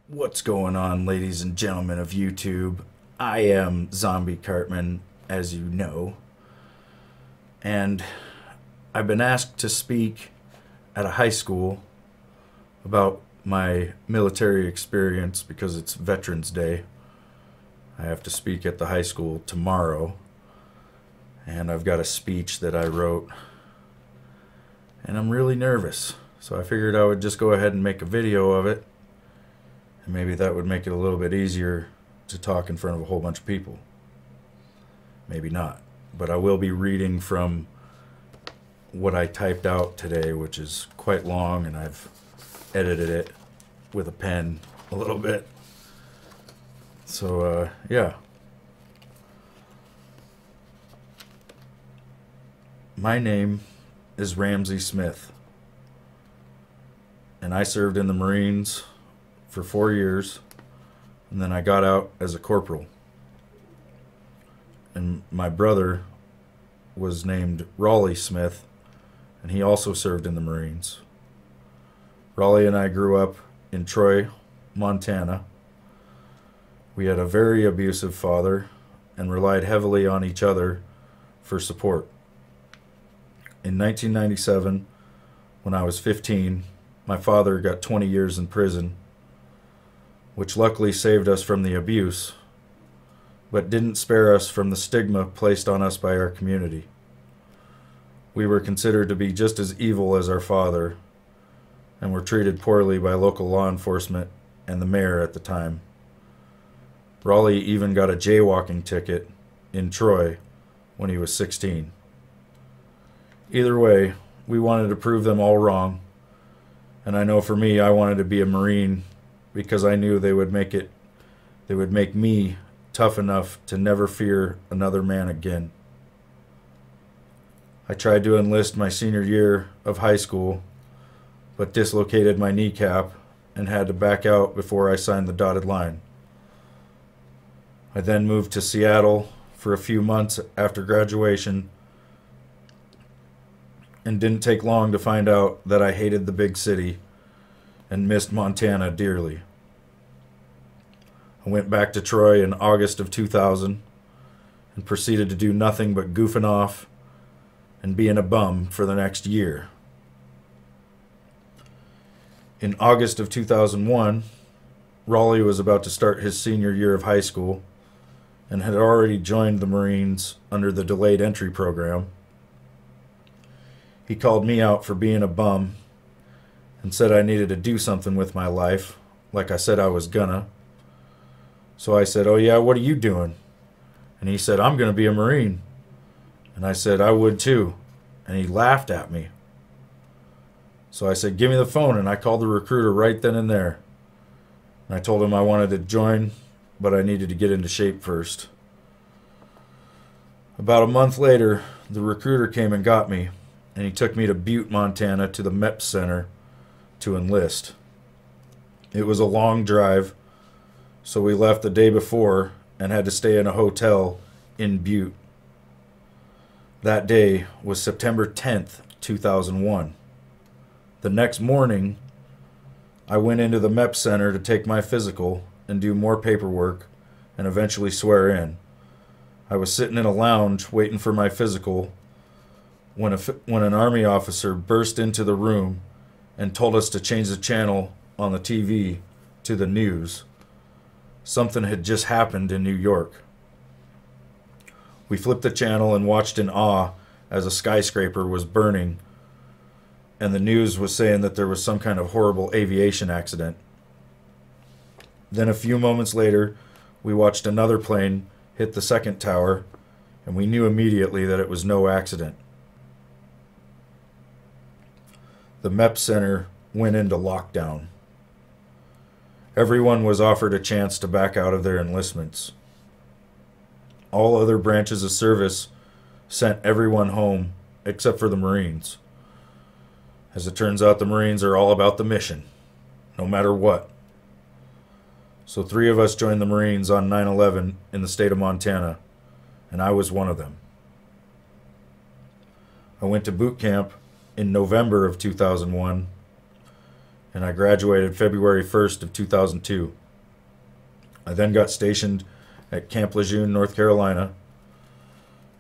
What's going on, ladies and gentlemen of YouTube? I am Zombie Cartman, as you know, and I've been asked to speak at a high school about my military experience because it's Veterans Day. I have to speak at the high school tomorrow, and I've got a speech that I wrote, and I'm really nervous. So I figured I would just go ahead and make a video of it, and maybe that would make it a little bit easier to talk in front of a whole bunch of people. Maybe not. But I will be reading from what I typed out today, which is quite long, and I've edited it with a pen a little bit. So, yeah. My name is Ramsey Smith, and I served in the Marines for 4 years, and then I got out as a corporal. And my brother was named Raleigh Smith, and he also served in the Marines. Raleigh and I grew up in Troy, Montana. We had a very abusive father and relied heavily on each other for support. In 1997, when I was 15, my father got 20 years in prison, which luckily saved us from the abuse, but didn't spare us from the stigma placed on us by our community. We were considered to be just as evil as our father, and were treated poorly by local law enforcement and the mayor at the time. Raleigh even got a jaywalking ticket in Troy when he was 16. Either way, we wanted to prove them all wrong, and I know for me, I wanted to be a Marine because I knew they would make me tough enough to never fear another man again. I tried to enlist my senior year of high school, but dislocated my kneecap and had to back out before I signed the dotted line. I then moved to Seattle for a few months after graduation and didn't take long to find out that I hated the big city and missed Montana dearly. I went back to Troy in August of 2000 and proceeded to do nothing but goofing off and being a bum for the next year. In August of 2001, Raleigh was about to start his senior year of high school and had already joined the Marines under the delayed entry program. He called me out for being a bum and said I needed to do something with my life, like I said I was gonna. So I said, "Oh yeah, what are you doing?" And he said, "I'm gonna be a Marine." And I said, "I would too." And he laughed at me. So I said, "Give me the phone," and I called the recruiter right then and there. And I told him I wanted to join, but I needed to get into shape first. About a month later, the recruiter came and got me, and he took me to Butte, Montana, to the MEP Center to enlist. It was a long drive, so we left the day before and had to stay in a hotel in Butte. That day was September 10th, 2001. The next morning, I went into the MEP Center to take my physical and do more paperwork and eventually swear in. I was sitting in a lounge waiting for my physical when an Army officer burst into the room and told us to change the channel on the TV to the news. Something had just happened in New York. We flipped the channel and watched in awe as a skyscraper was burning, and the news was saying that there was some kind of horrible aviation accident. Then a few moments later, we watched another plane hit the second tower, and we knew immediately that it was no accident. The MEP Center went into lockdown. Everyone was offered a chance to back out of their enlistments. All other branches of service sent everyone home except for the Marines. As it turns out, the Marines are all about the mission, no matter what. So 3 of us joined the Marines on 9/11 in the state of Montana, and I was one of them. I went to boot camp in November of 2001 and I graduated February 1st of 2002. I then got stationed at Camp Lejeune, North Carolina,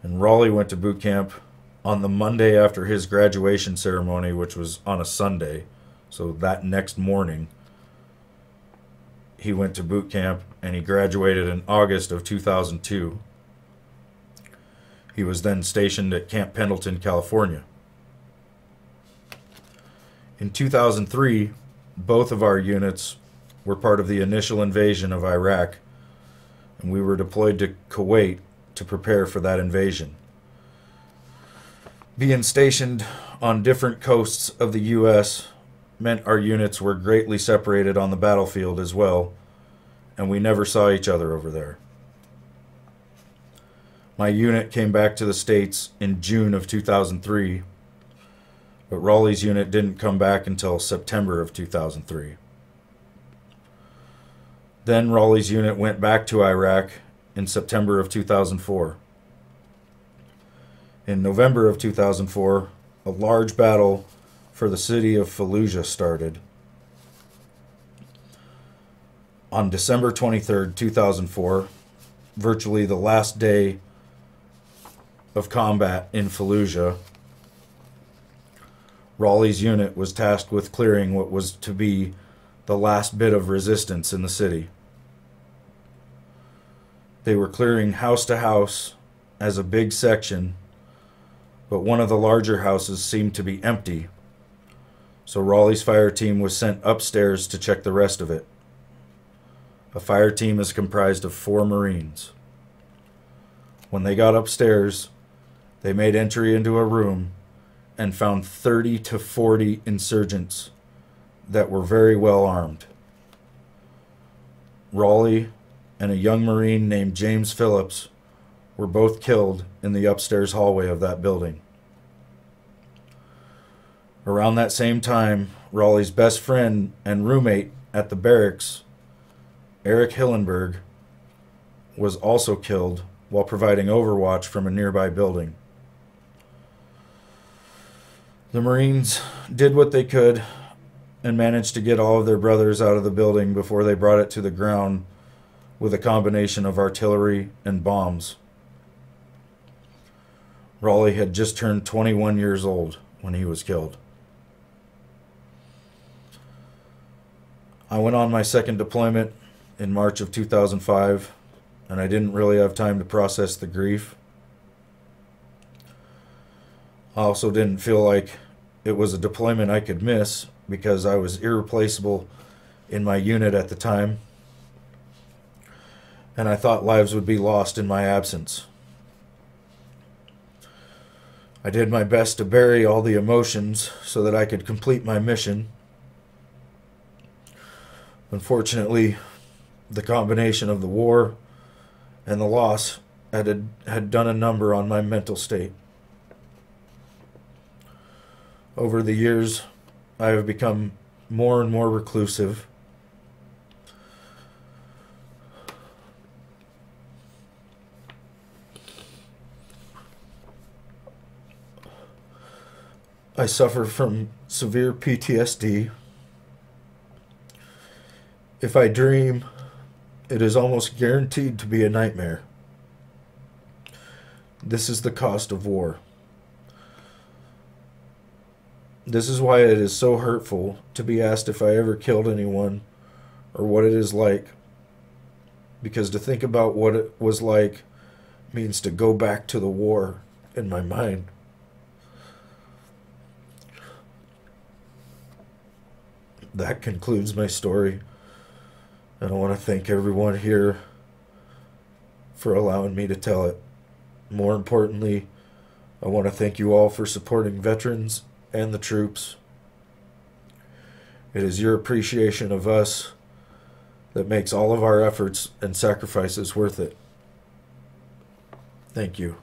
and Raleigh went to boot camp on the Monday after his graduation ceremony, which was on a Sunday. So that next morning, he went to boot camp, and he graduated in August of 2002. He was then stationed at Camp Pendleton, California. In 2003, both of our units were part of the initial invasion of Iraq, and we were deployed to Kuwait to prepare for that invasion. Being stationed on different coasts of the U.S. meant our units were greatly separated on the battlefield as well, and we never saw each other over there. My unit came back to the States in June of 2003, but Raleigh's unit didn't come back until September of 2003. Then Raleigh's unit went back to Iraq in September of 2004. In November of 2004, a large battle for the city of Fallujah started. On December 23rd, 2004, virtually the last day of combat in Fallujah, Raleigh's unit was tasked with clearing what was to be the last bit of resistance in the city. They were clearing house to house as a big section, but one of the larger houses seemed to be empty, so Raleigh's fire team was sent upstairs to check the rest of it. A fire team is comprised of 4 Marines. When they got upstairs, they made entry into a room and found 30 to 40 insurgents that were very well armed. Raleigh and a young Marine named James Phillips were both killed in the upstairs hallway of that building. Around that same time, Raleigh's best friend and roommate at the barracks, Eric Hillenberg, was also killed while providing overwatch from a nearby building. The Marines did what they could and managed to get all of their brothers out of the building before they brought it to the ground with a combination of artillery and bombs. Raleigh had just turned 21 years old when he was killed. I went on my second deployment in March of 2005, and I didn't really have time to process the grief. I also didn't feel like it was a deployment I could miss because I was irreplaceable in my unit at the time, and I thought lives would be lost in my absence. I did my best to bury all the emotions so that I could complete my mission. Unfortunately, the combination of the war and the loss had done a number on my mental state. Over the years, I have become more and more reclusive. I suffer from severe PTSD. If I dream, it is almost guaranteed to be a nightmare. This is the cost of war. This is why it is so hurtful to be asked if I ever killed anyone or what it is like. Because to think about what it was like means to go back to the war in my mind. That concludes my story, and I want to thank everyone here for allowing me to tell it. More importantly, I want to thank you all for supporting veterans and the troops. It is your appreciation of us that makes all of our efforts and sacrifices worth it. Thank you.